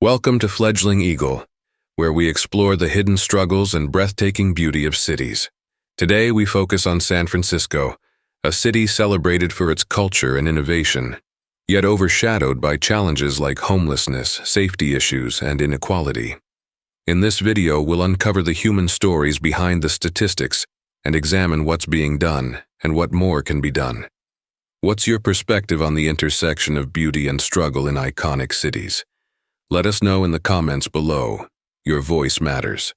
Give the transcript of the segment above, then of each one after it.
Welcome to Fledgling Eagle, where we explore the hidden struggles and breathtaking beauty of cities. Today we focus on San Francisco, a city celebrated for its culture and innovation, yet overshadowed by challenges like homelessness, safety issues, and inequality. In this video, we'll uncover the human stories behind the statistics and examine what's being done and what more can be done. What's your perspective on the intersection of beauty and struggle in iconic cities? Let us know in the comments below. Your voice matters.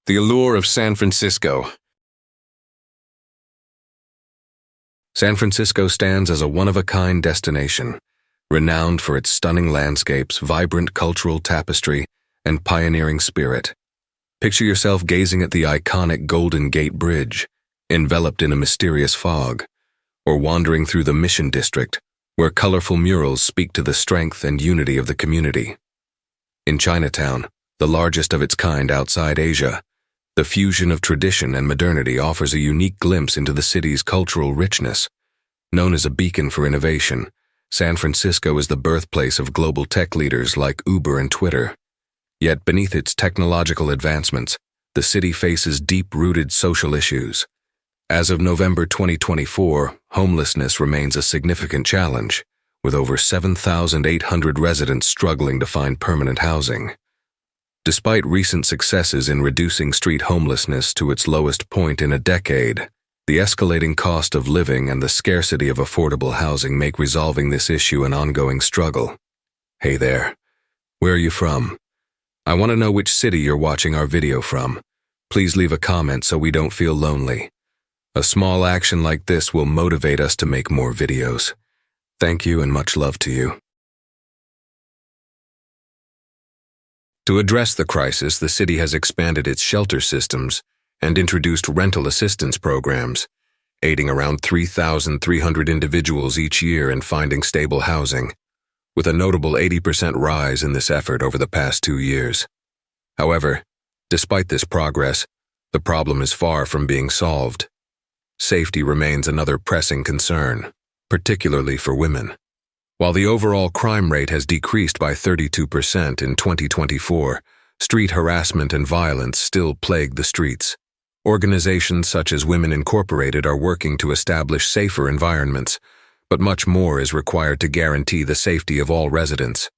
The allure of San Francisco. San Francisco stands as a one-of-a-kind destination, renowned for its stunning landscapes, vibrant cultural tapestry, and pioneering spirit. Picture yourself gazing at the iconic Golden Gate Bridge, enveloped in a mysterious fog, or wandering through the Mission District, where colorful murals speak to the strength and unity of the community. In Chinatown, the largest of its kind outside Asia, the fusion of tradition and modernity offers a unique glimpse into the city's cultural richness. Known as a beacon for innovation, San Francisco is the birthplace of global tech leaders like Uber and Twitter. Yet beneath its technological advancements, the city faces deep-rooted social issues. As of November 2024, homelessness remains a significant challenge, with over 7,800 residents struggling to find permanent housing. Despite recent successes in reducing street homelessness to its lowest point in a decade, the escalating cost of living and the scarcity of affordable housing make resolving this issue an ongoing struggle. Hey there, where are you from? I want to know which city you're watching our video from. Please leave a comment so we don't feel lonely. A small action like this will motivate us to make more videos. Thank you and much love to you. To address the crisis, the city has expanded its shelter systems and introduced rental assistance programs, aiding around 3,300 individuals each year in finding stable housing, with a notable 80% rise in this effort over the past 2 years. However, despite this progress, the problem is far from being solved. Safety remains another pressing concern, particularly for women. While the overall crime rate has decreased by 32% in 2024, street harassment and violence still plague the streets. Organizations such as Women Incorporated are working to establish safer environments, but much more is required to guarantee the safety of all residents.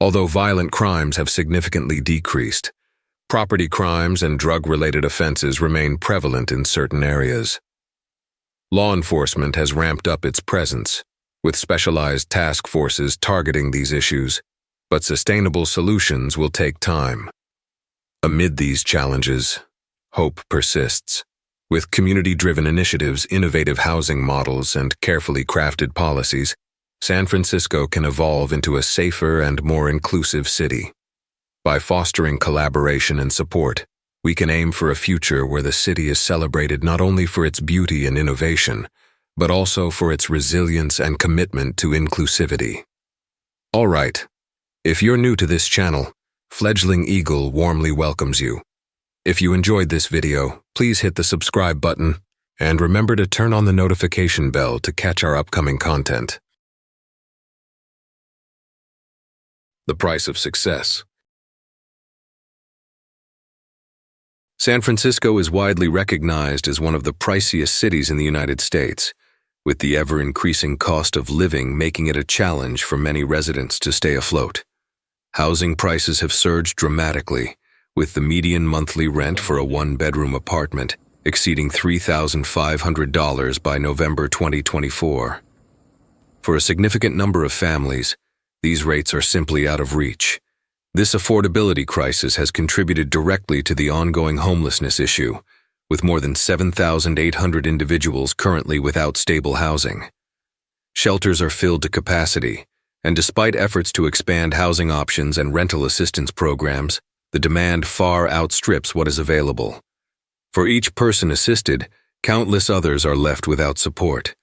Although violent crimes have significantly decreased, property crimes and drug-related offenses remain prevalent in certain areas. Law enforcement has ramped up its presence, with specialized task forces targeting these issues, but sustainable solutions will take time. Amid these challenges, hope persists. With community-driven initiatives, innovative housing models, and carefully crafted policies, San Francisco can evolve into a safer and more inclusive city. By fostering collaboration and support, we can aim for a future where the city is celebrated not only for its beauty and innovation, but also for its resilience and commitment to inclusivity. All right, if you're new to this channel, Fledgling Eagle warmly welcomes you. If you enjoyed this video, please hit the subscribe button and remember to turn on the notification bell to catch our upcoming content. The price of success. San Francisco is widely recognized as one of the priciest cities in the United States, with the ever-increasing cost of living making it a challenge for many residents to stay afloat. Housing prices have surged dramatically, with the median monthly rent for a one-bedroom apartment exceeding $3,500 by November 2024. For a significant number of families, these rates are simply out of reach. This affordability crisis has contributed directly to the ongoing homelessness issue, with more than 7,800 individuals currently without stable housing. Shelters are filled to capacity, and despite efforts to expand housing options and rental assistance programs, the demand far outstrips what is available. For each person assisted, countless others are left without support.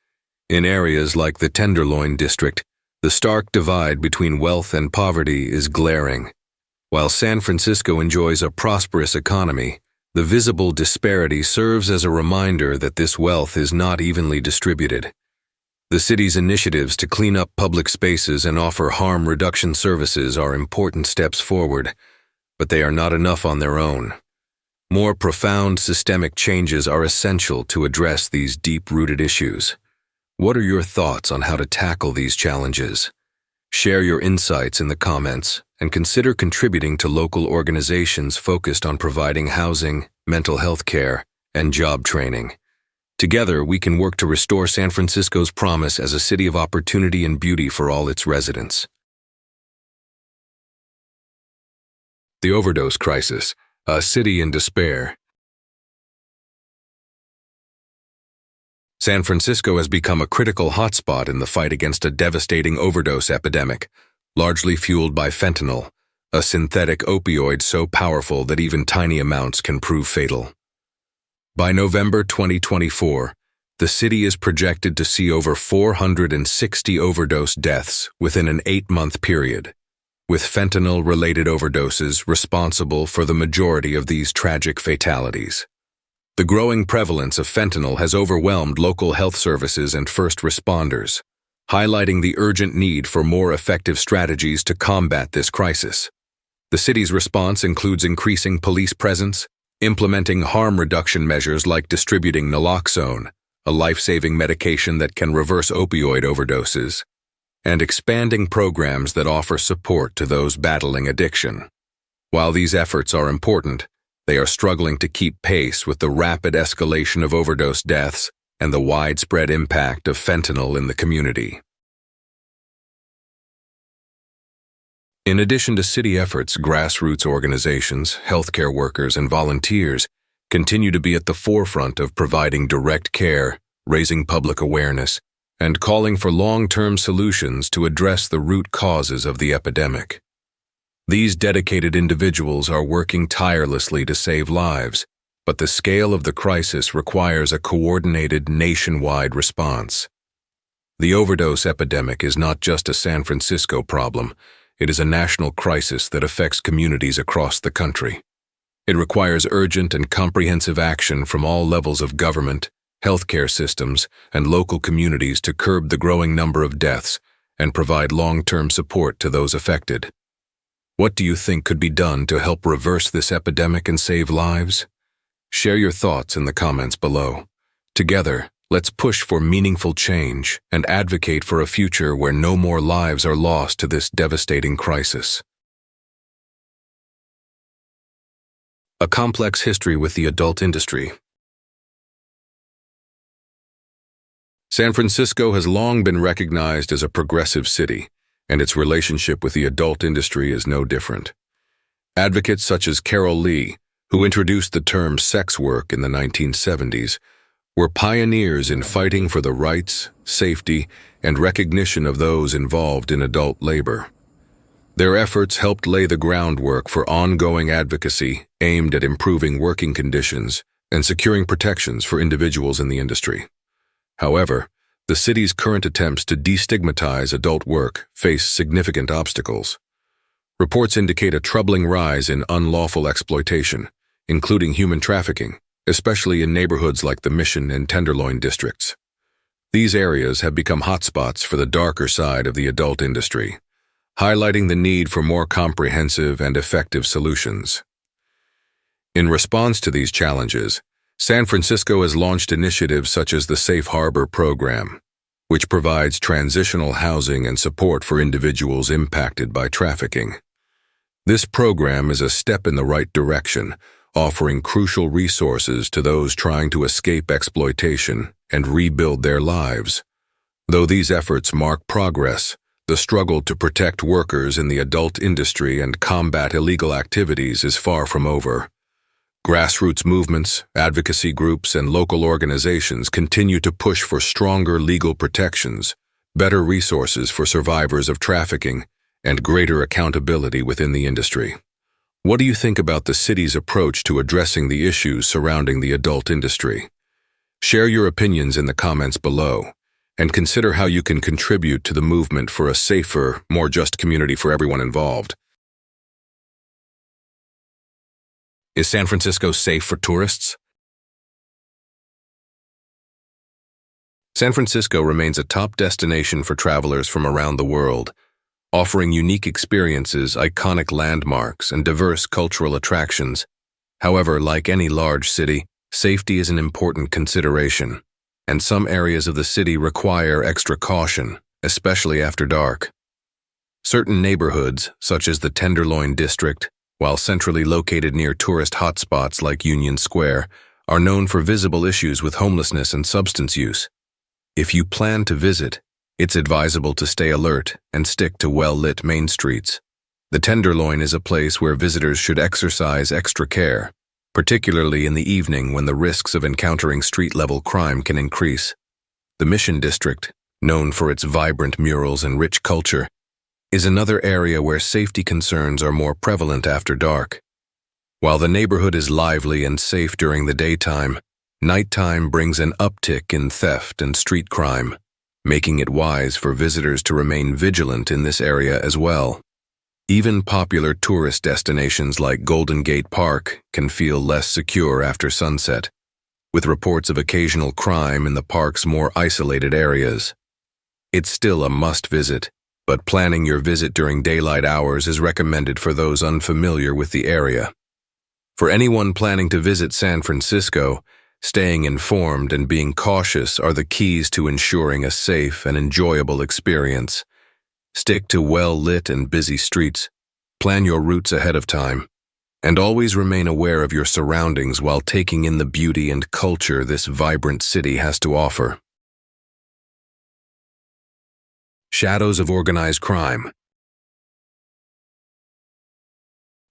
In areas like the Tenderloin District, the stark divide between wealth and poverty is glaring. While San Francisco enjoys a prosperous economy, the visible disparity serves as a reminder that this wealth is not evenly distributed. The city's initiatives to clean up public spaces and offer harm reduction services are important steps forward, but they are not enough on their own. More profound systemic changes are essential to address these deep-rooted issues. What are your thoughts on how to tackle these challenges? Share your insights in the comments and consider contributing to local organizations focused on providing housing, mental health care, and job training. Together, we can work to restore San Francisco's promise as a city of opportunity and beauty for all its residents. The overdose crisis, a city in despair. San Francisco has become a critical hotspot in the fight against a devastating overdose epidemic, largely fueled by fentanyl, a synthetic opioid so powerful that even tiny amounts can prove fatal. By November 2024, the city is projected to see over 460 overdose deaths within an 8-month period, with fentanyl-related overdoses responsible for the majority of these tragic fatalities. The growing prevalence of fentanyl has overwhelmed local health services and first responders, highlighting the urgent need for more effective strategies to combat this crisis. The city's response includes increasing police presence, implementing harm reduction measures like distributing naloxone, a life-saving medication that can reverse opioid overdoses, and expanding programs that offer support to those battling addiction. While these efforts are important, they are struggling to keep pace with the rapid escalation of overdose deaths and the widespread impact of fentanyl in the community. In addition to city efforts, grassroots organizations, healthcare workers, and volunteers continue to be at the forefront of providing direct care, raising public awareness, and calling for long-term solutions to address the root causes of the epidemic. These dedicated individuals are working tirelessly to save lives, but the scale of the crisis requires a coordinated nationwide response. The overdose epidemic is not just a San Francisco problem. It is a national crisis that affects communities across the country. It requires urgent and comprehensive action from all levels of government, healthcare systems, and local communities to curb the growing number of deaths and provide long-term support to those affected. What do you think could be done to help reverse this epidemic and save lives? Share your thoughts in the comments below. Together, let's push for meaningful change and advocate for a future where no more lives are lost to this devastating crisis. A complex history with the adult industry. San Francisco has long been recognized as a progressive city, and its relationship with the adult industry is no different. Advocates such as Carol Lee, who introduced the term sex work in the 1970s, were pioneers in fighting for the rights, safety, and recognition of those involved in adult labor. Their efforts helped lay the groundwork for ongoing advocacy aimed at improving working conditions and securing protections for individuals in the industry. However, the city's current attempts to destigmatize adult work face significant obstacles. Reports indicate a troubling rise in unlawful exploitation, including human trafficking, especially in neighborhoods like the Mission and Tenderloin districts. These areas have become hotspots for the darker side of the adult industry, highlighting the need for more comprehensive and effective solutions. In response to these challenges, San Francisco has launched initiatives such as the Safe Harbor program, which provides transitional housing and support for individuals impacted by trafficking. This program is a step in the right direction, offering crucial resources to those trying to escape exploitation and rebuild their lives. Though these efforts mark progress, the struggle to protect workers in the adult industry and combat illegal activities is far from over. Grassroots movements, advocacy groups, and local organizations continue to push for stronger legal protections, better resources for survivors of trafficking, and greater accountability within the industry. What do you think about the city's approach to addressing the issues surrounding the adult industry? Share your opinions in the comments below, and consider how you can contribute to the movement for a safer, more just community for everyone involved. Is San Francisco safe for tourists? San Francisco remains a top destination for travelers from around the world, offering unique experiences, iconic landmarks, and diverse cultural attractions. However, like any large city, safety is an important consideration, and some areas of the city require extra caution, especially after dark. Certain neighborhoods, such as the Tenderloin District, while centrally located near tourist hotspots like Union Square, are known for visible issues with homelessness and substance use. If you plan to visit, it's advisable to stay alert and stick to well-lit main streets. The Tenderloin is a place where visitors should exercise extra care, particularly in the evening when the risks of encountering street-level crime can increase. The Mission District, known for its vibrant murals and rich culture, is another area where safety concerns are more prevalent after dark. While the neighborhood is lively and safe during the daytime, nighttime brings an uptick in theft and street crime, making it wise for visitors to remain vigilant in this area as well. Even popular tourist destinations like Golden Gate Park can feel less secure after sunset, with reports of occasional crime in the park's more isolated areas. It's still a must-visit, but planning your visit during daylight hours is recommended for those unfamiliar with the area. For anyone planning to visit San Francisco, staying informed and being cautious are the keys to ensuring a safe and enjoyable experience. Stick to well-lit and busy streets, plan your routes ahead of time, and always remain aware of your surroundings while taking in the beauty and culture this vibrant city has to offer. Shadows of organized crime.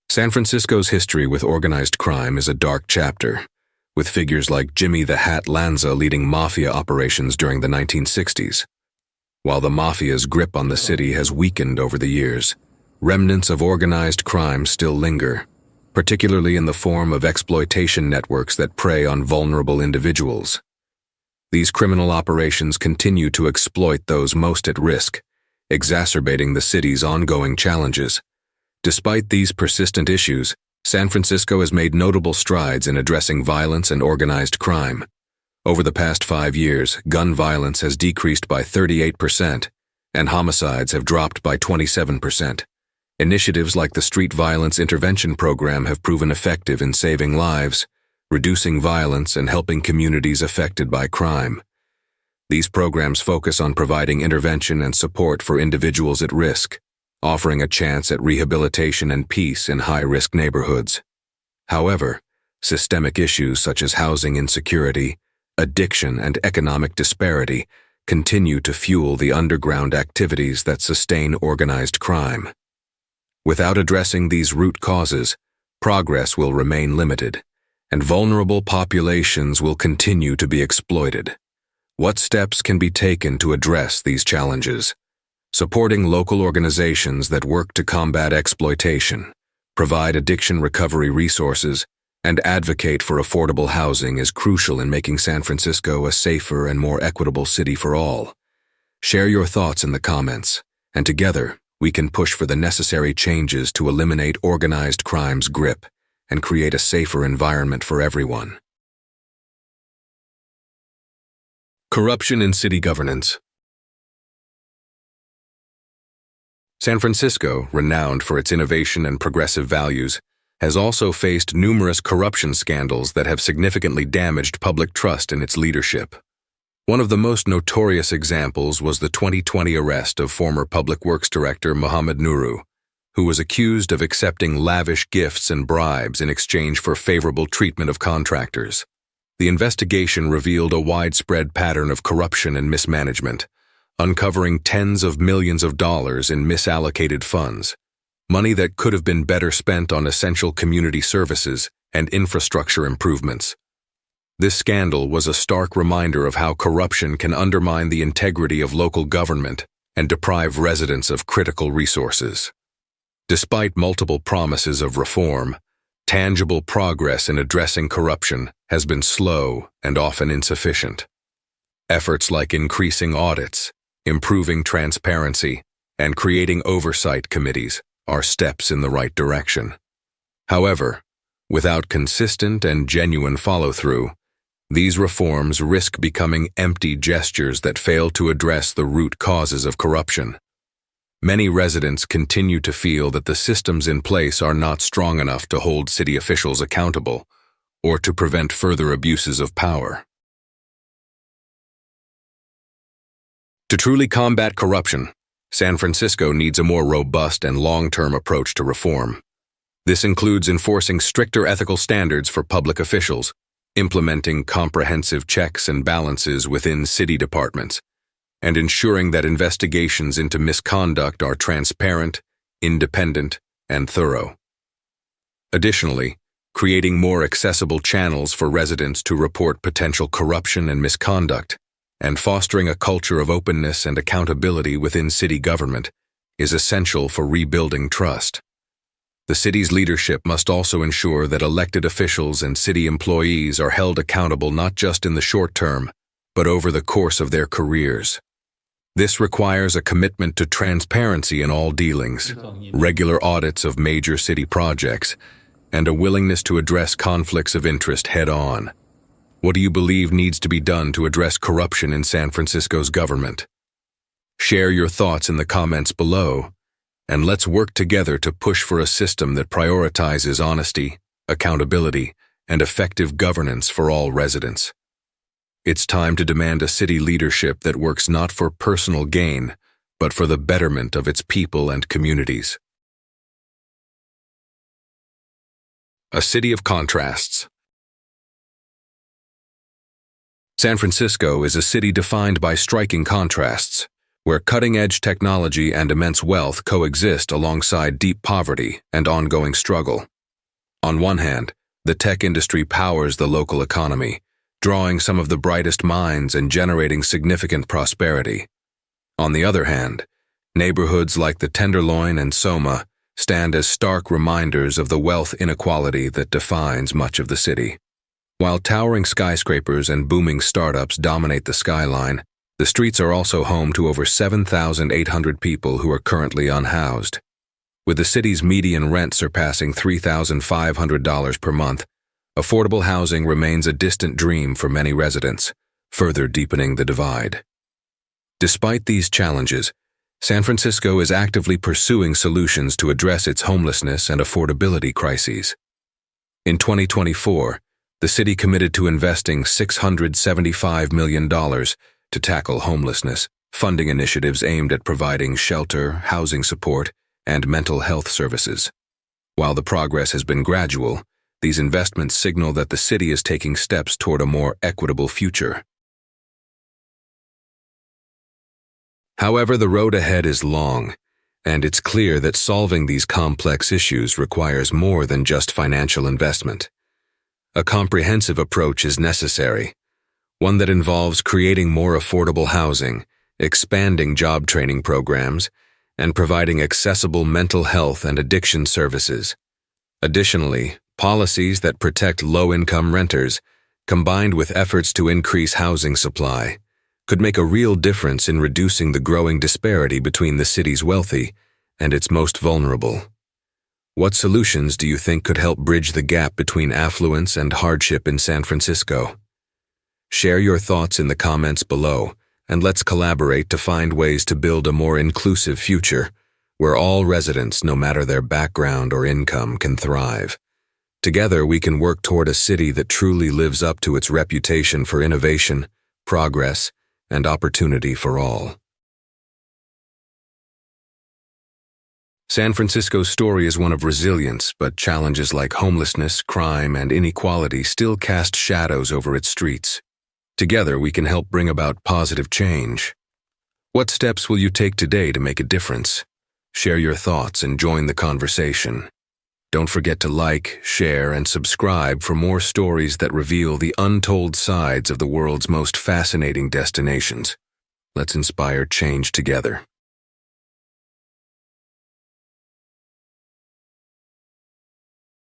San Francisco's history with organized crime is a dark chapter, with figures like Jimmy the Hat Lanza leading mafia operations during the 1960s. While the mafia's grip on the city has weakened over the years, remnants of organized crime still linger, particularly in the form of exploitation networks that prey on vulnerable individuals. These criminal operations continue to exploit those most at risk, exacerbating the city's ongoing challenges. Despite these persistent issues, San Francisco has made notable strides in addressing violence and organized crime. Over the past 5 years, gun violence has decreased by 38%, and homicides have dropped by 27%. Initiatives like the Street Violence Intervention Program have proven effective in saving lives, reducing violence, and helping communities affected by crime. These programs focus on providing intervention and support for individuals at risk, offering a chance at rehabilitation and peace in high-risk neighborhoods. However, systemic issues such as housing insecurity, addiction, and economic disparity continue to fuel the underground activities that sustain organized crime. Without addressing these root causes, progress will remain limited, and vulnerable populations will continue to be exploited. What steps can be taken to address these challenges? Supporting local organizations that work to combat exploitation, provide addiction recovery resources, and advocate for affordable housing is crucial in making San Francisco a safer and more equitable city for all. Share your thoughts in the comments, and together we can push for the necessary changes to eliminate organized crime's grip and create a safer environment for everyone. Corruption in city governance. San Francisco, renowned for its innovation and progressive values, has also faced numerous corruption scandals that have significantly damaged public trust in its leadership. One of the most notorious examples was the 2020 arrest of former Public Works Director Mohamed Nuru, who was accused of accepting lavish gifts and bribes in exchange for favorable treatment of contractors. The investigation revealed a widespread pattern of corruption and mismanagement, uncovering tens of millions of dollars in misallocated funds, money that could have been better spent on essential community services and infrastructure improvements. This scandal was a stark reminder of how corruption can undermine the integrity of local government and deprive residents of critical resources. Despite multiple promises of reform, tangible progress in addressing corruption has been slow and often insufficient. Efforts like increasing audits, improving transparency, and creating oversight committees are steps in the right direction. However, without consistent and genuine follow-through, These reforms risk becoming empty gestures that fail to address the root causes of corruption. Many residents continue to feel that the systems in place are not strong enough to hold city officials accountable or to prevent further abuses of power. To truly combat corruption, San Francisco needs a more robust and long-term approach to reform. This includes enforcing stricter ethical standards for public officials, implementing comprehensive checks and balances within city departments, and ensuring that investigations into misconduct are transparent, independent, and thorough. Additionally, creating more accessible channels for residents to report potential corruption and misconduct, and fostering a culture of openness and accountability within city government is essential for rebuilding trust. The city's leadership must also ensure that elected officials and city employees are held accountable not just in the short term, but over the course of their careers. This requires a commitment to transparency in all dealings, regular audits of major city projects, and a willingness to address conflicts of interest head-on. What do you believe needs to be done to address corruption in San Francisco's government? Share your thoughts in the comments below, and let's work together to push for a system that prioritizes honesty, accountability, and effective governance for all residents. It's time to demand a city leadership that works not for personal gain, but for the betterment of its people and communities. A city of contrasts. San Francisco is a city defined by striking contrasts, where cutting-edge technology and immense wealth coexist alongside deep poverty and ongoing struggle. On one hand, the tech industry powers the local economy, drawing some of the brightest minds and generating significant prosperity. On the other hand, neighborhoods like the Tenderloin and Soma stand as stark reminders of the wealth inequality that defines much of the city. While towering skyscrapers and booming startups dominate the skyline, the streets are also home to over 7,800 people who are currently unhoused. With the city's median rent surpassing $3,500 per month, affordable housing remains a distant dream for many residents, further deepening the divide. Despite these challenges, San Francisco is actively pursuing solutions to address its homelessness and affordability crises. In 2024, the city committed to investing $675 million to tackle homelessness, funding initiatives aimed at providing shelter, housing support, and mental health services. While the progress has been gradual, these investments signal that the city is taking steps toward a more equitable future. However, the road ahead is long, and it's clear that solving these complex issues requires more than just financial investment. A comprehensive approach is necessary, one that involves creating more affordable housing, expanding job training programs, and providing accessible mental health and addiction services. Additionally, policies that protect low-income renters, combined with efforts to increase housing supply, could make a real difference in reducing the growing disparity between the city's wealthy and its most vulnerable. What solutions do you think could help bridge the gap between affluence and hardship in San Francisco? Share your thoughts in the comments below, and let's collaborate to find ways to build a more inclusive future, where all residents, no matter their background or income, can thrive. Together, we can work toward a city that truly lives up to its reputation for innovation, progress, and opportunity for all. San Francisco's story is one of resilience, but challenges like homelessness, crime, and inequality still cast shadows over its streets. Together, we can help bring about positive change. What steps will you take today to make a difference? Share your thoughts and join the conversation. Don't forget to like, share, and subscribe for more stories that reveal the untold sides of the world's most fascinating destinations. Let's inspire change together.